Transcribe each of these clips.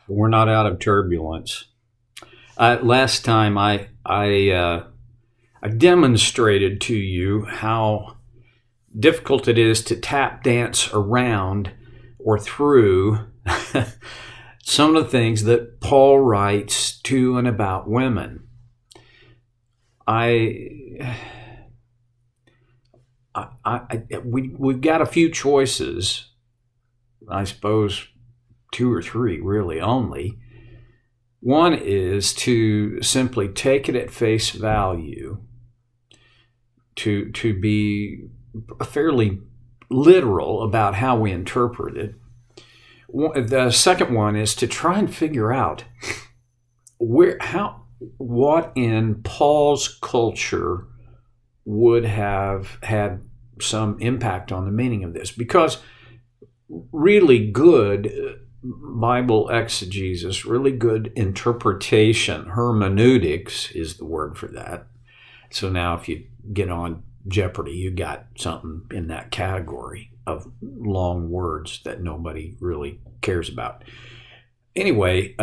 We're not out of turbulence. Last time I demonstrated to you how difficult it is to tap dance around or through some of the things that Paul writes to and about women. We've got a few choices, I suppose, two or three really only. One is to simply take it at face value, to be fairly literal about how we interpret it. The second one is to try and figure out what in Paul's culture would have had some impact on the meaning of this, because really good Bible exegesis, really good interpretation, hermeneutics is the word for that. So now if you get on Jeopardy, you got something in that category of long words that nobody really cares about. Anyway,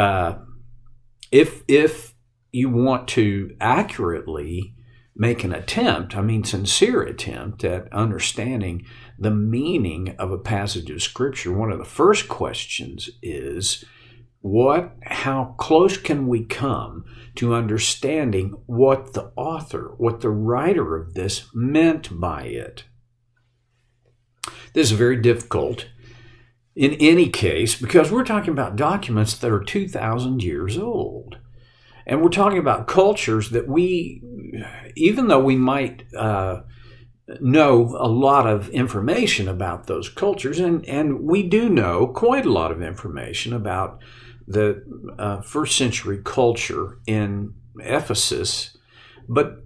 if you want to accurately make an attempt, sincere attempt at understanding the meaning of a passage of Scripture, one of the first questions is, how close can we come to understanding what the author, what the writer of this meant by it? This is very difficult in any case because we're talking about documents that are 2,000 years old. And we're talking about cultures that even though we might know a lot of information about those cultures, and we do know quite a lot of information about the first century culture in Ephesus, but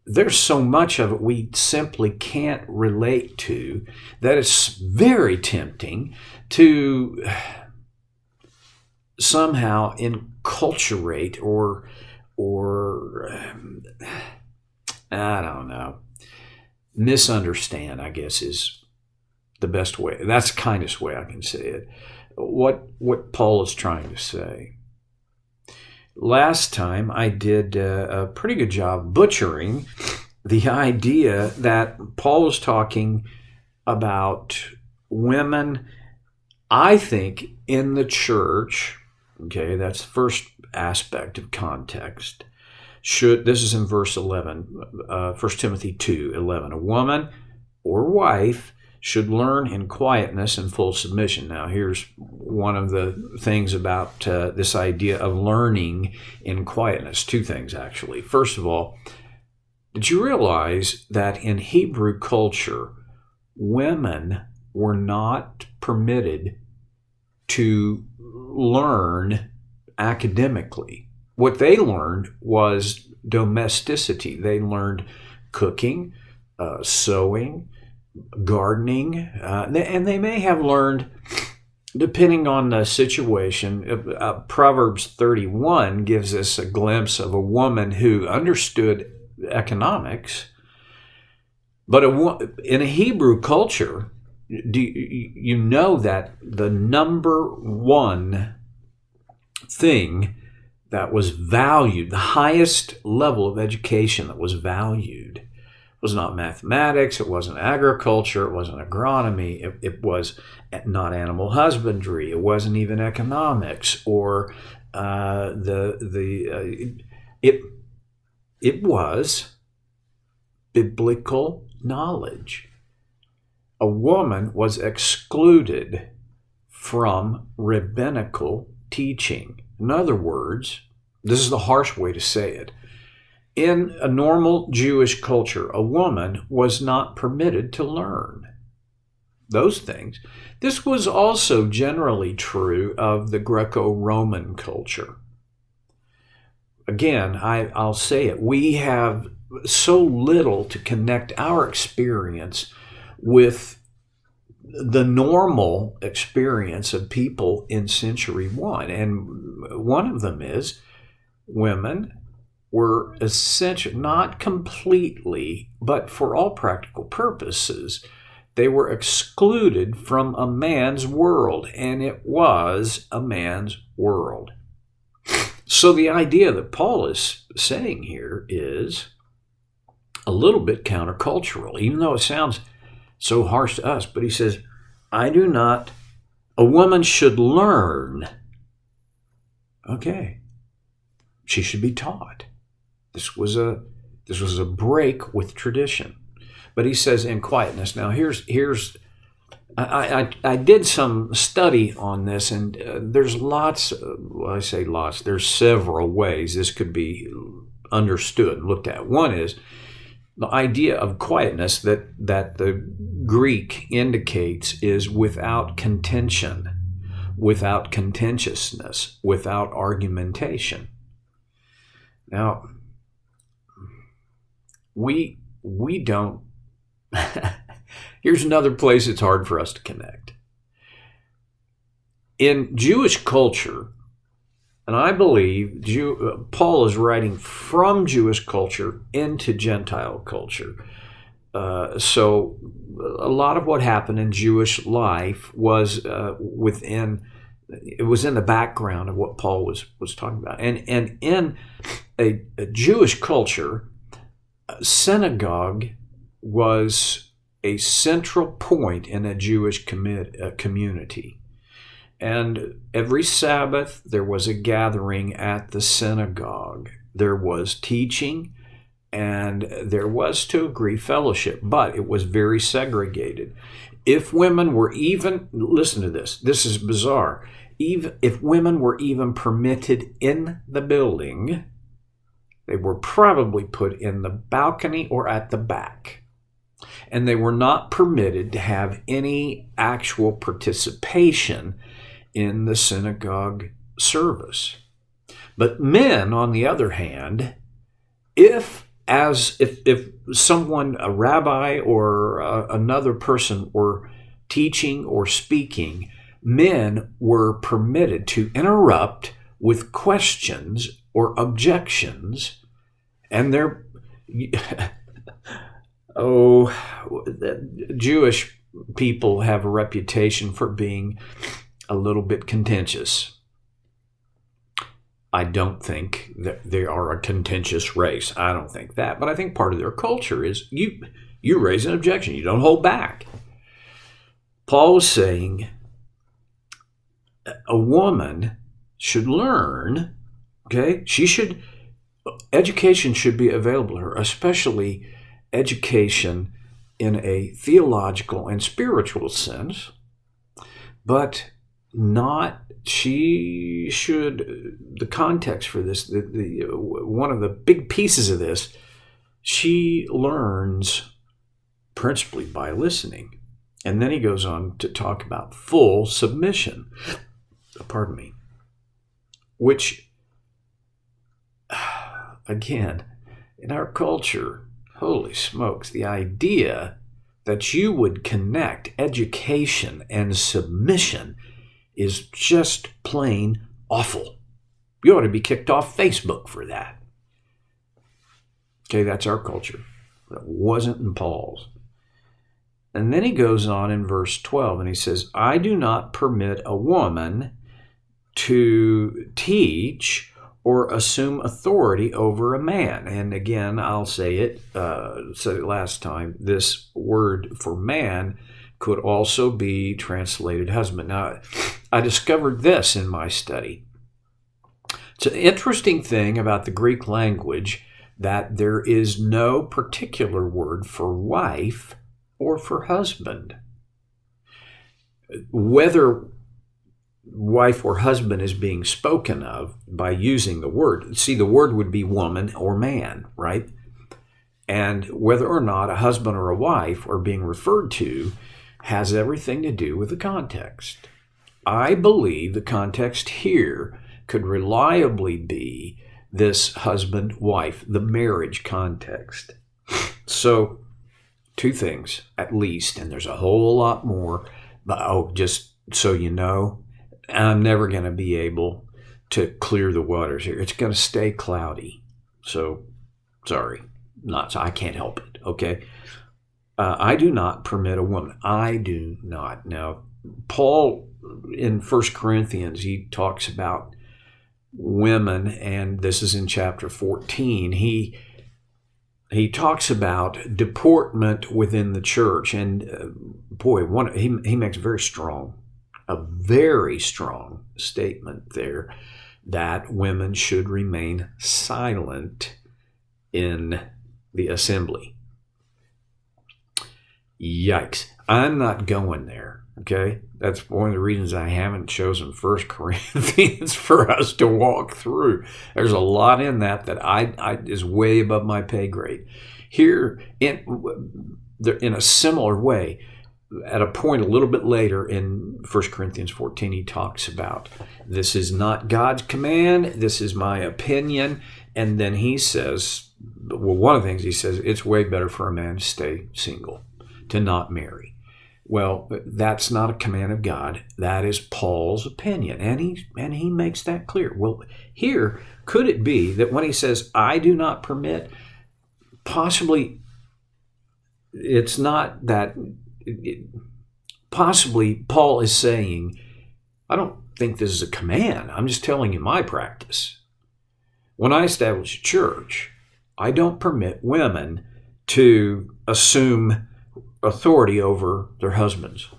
there's so much of it we simply can't relate to that it's very tempting to somehow enculturate or I don't know, misunderstand, I guess, is the best way. That's the kindest way I can say it. What Paul is trying to say. Last time I did a pretty good job butchering the idea that Paul was talking about women, I think, in the church. Okay, that's the first aspect of context. This is in verse 11, 1 Timothy 2:11. A woman or wife should learn in quietness and full submission. Now, here's one of the things about this idea of learning in quietness. Two things, actually. First of all, did you realize that in Hebrew culture, women were not permitted to learn academically? What they learned was domesticity. They learned cooking, sewing, gardening, and they may have learned, depending on the situation, Proverbs 31 gives us a glimpse of a woman who understood economics. But in a Hebrew culture, you know that the number one thing that was valued, the highest level of education that was valued, was not mathematics, it wasn't agriculture, it wasn't agronomy, it was not animal husbandry, it wasn't even economics, or it was biblical knowledge. A woman was excluded from rabbinical teaching. In other words, this is the harsh way to say it. In a normal Jewish culture, a woman was not permitted to learn those things. This was also generally true of the Greco-Roman culture. Again, I'll say it, we have so little to connect our experience with the normal experience of people in century one. And one of them is women were essentially, not completely, but for all practical purposes, They were excluded from a man's world, and it was a man's world. So the idea that Paul is saying here is a little bit countercultural, even though it sounds so harsh to us. But he says, a woman should learn. Okay. She should be taught. This was a break with tradition. But he says in quietness. Now I did some study on this, and there's there's several ways this could be understood and looked at. One is the idea of quietness that the Greek indicates is without contention, without contentiousness, without argumentation. Now, we don't. Here's another place it's hard for us to connect. In Jewish culture, and I believe Paul is writing from Jewish culture into Gentile culture. So a lot of what happened in Jewish life was in the background of what Paul was talking about. And in a Jewish culture, synagogue was a central point in a Jewish community. And every Sabbath, there was a gathering at the synagogue. There was teaching, and there was, to agree, fellowship, but it was very segregated. If women were even, listen to this is bizarre, even if women were even permitted in the building, they were probably put in the balcony or at the back. And they were not permitted to have any actual participation in the synagogue service. But men, on the other hand, if someone, a rabbi or another person, were teaching or speaking, men were permitted to interrupt with questions or objections, and Jewish people have a reputation for being a little bit contentious. I don't think that they are a contentious race. I don't think that. But I think part of their culture is you raise an objection. You don't hold back. Paul was saying a woman should learn, okay? Education should be available to her, especially education in a theological and spiritual sense, but not, the context for this, one of the big pieces of this, she learns principally by listening. And then he goes on to talk about full submission, which, again, in our culture, holy smokes, the idea that you would connect education and submission is just plain awful. You ought to be kicked off Facebook for that. Okay, that's our culture. That wasn't in Paul's. And then he goes on in verse 12 and he says, I do not permit a woman to teach or assume authority over a man. And again, I'll say it, said it last time, this word for man could also be translated husband. Now, I discovered this in my study. It's an interesting thing about the Greek language that there is no particular word for wife or for husband. Whether wife or husband is being spoken of by using the word. See, the word would be woman or man, right? And whether or not a husband or a wife are being referred to has everything to do with the context. I believe the context here could reliably be this husband-wife, the marriage context. So, two things at least, and there's a whole lot more, but just so you know, I'm never going to be able to clear the waters here. It's going to stay cloudy. So, sorry. I can't help it, okay? I do not permit a woman. I do not. Now, Paul in 1 Corinthians, he talks about women, and this is in chapter 14. He talks about deportment within the church, and he makes a very strong statement there that women should remain silent in the assembly. Yikes. I'm not going there, okay? That's one of the reasons I haven't chosen 1 Corinthians for us to walk through. There's a lot in that I is way above my pay grade. Here, in a similar way, at a point a little bit later in 1 Corinthians 14, he talks about this is not God's command, this is my opinion, and then he says, well, one of the things he says, it's way better for a man to stay single, to not marry. Well, that's not a command of God. That is Paul's opinion, and he makes that clear. Well, here, could it be that when he says, I do not permit, possibly it's not that, possibly Paul is saying, I don't think this is a command. I'm just telling you my practice. When I establish a church, I don't permit women to assume authority over their husbands.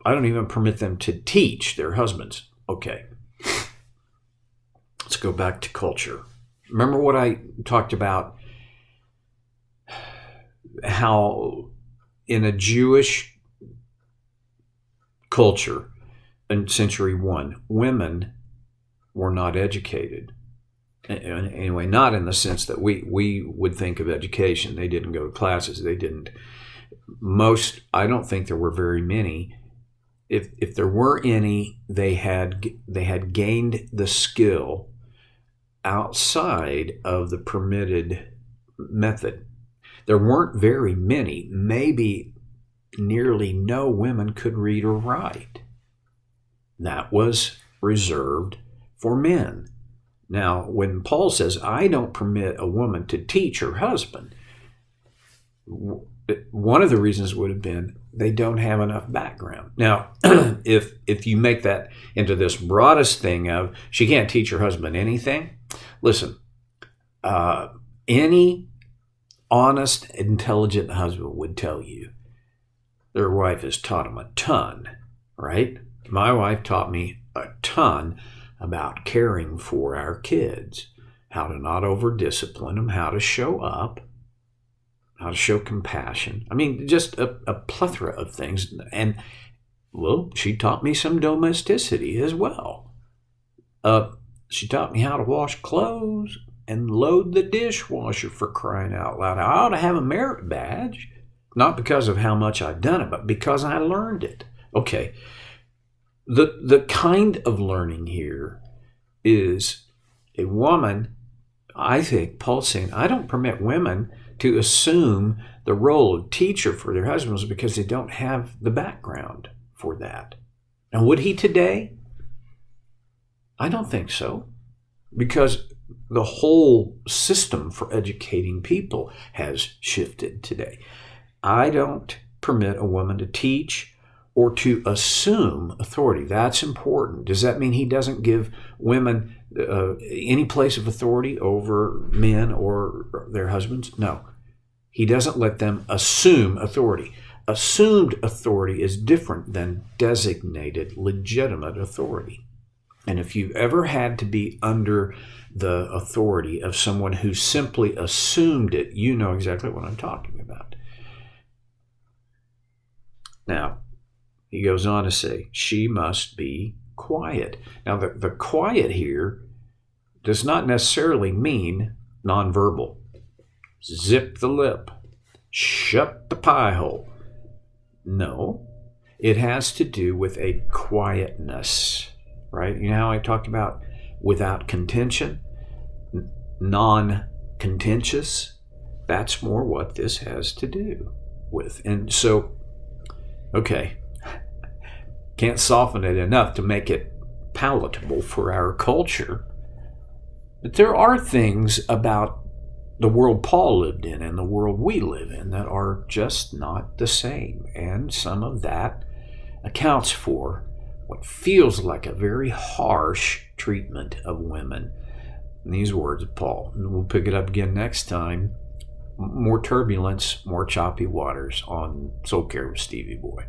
I don't even permit them to teach their husbands. Okay. Let's go back to culture. Remember what I talked about? How in a Jewish culture in century 1, women were not educated. Anyway, not in the sense that we would think of education. They didn't go to classes. They didn't. I don't think there were very many. If there were any, they had gained the skill outside of the permitted method. There weren't very many. Maybe nearly no women could read or write. That was reserved for men. Now, when Paul says, I don't permit a woman to teach her husband, one of the reasons would have been they don't have enough background. Now, if you make that into this broadest thing of she can't teach her husband anything, listen, any honest, intelligent husband would tell you their wife has taught him a ton, right? My wife taught me a ton about caring for our kids, how to not over-discipline them, how to show up, how to show compassion. I mean, just a plethora of things. And, well, she taught me some domesticity as well. She taught me how to wash clothes and load the dishwasher, for crying out loud. I ought to have a merit badge, not because of how much I've done it, but because I learned it. Okay. The kind of learning here is a woman, I think Paul's saying, I don't permit women to assume the role of teacher for their husbands because they don't have the background for that. And would he today? I don't think so. Because the whole system for educating people has shifted today. I don't permit a woman to teach or to assume authority. That's important. Does that mean he doesn't give women any place of authority over men or their husbands? No. He doesn't let them assume authority. Assumed authority is different than designated legitimate authority. And if you've ever had to be under the authority of someone who simply assumed it, you know exactly what I'm talking about. Now, he goes on to say, she must be quiet. Now, the quiet here does not necessarily mean nonverbal. Zip the lip. Shut the pie hole. No, it has to do with a quietness, right? You know how I talked about without contention, non-contentious? That's more what this has to do with. And so, okay, can't soften it enough to make it palatable for our culture. But there are things about the world Paul lived in and the world we live in that are just not the same. And some of that accounts for what feels like a very harsh treatment of women. In these words of Paul. And we'll pick it up again next time. More turbulence, more choppy waters on Soul Care with Stevie Boy.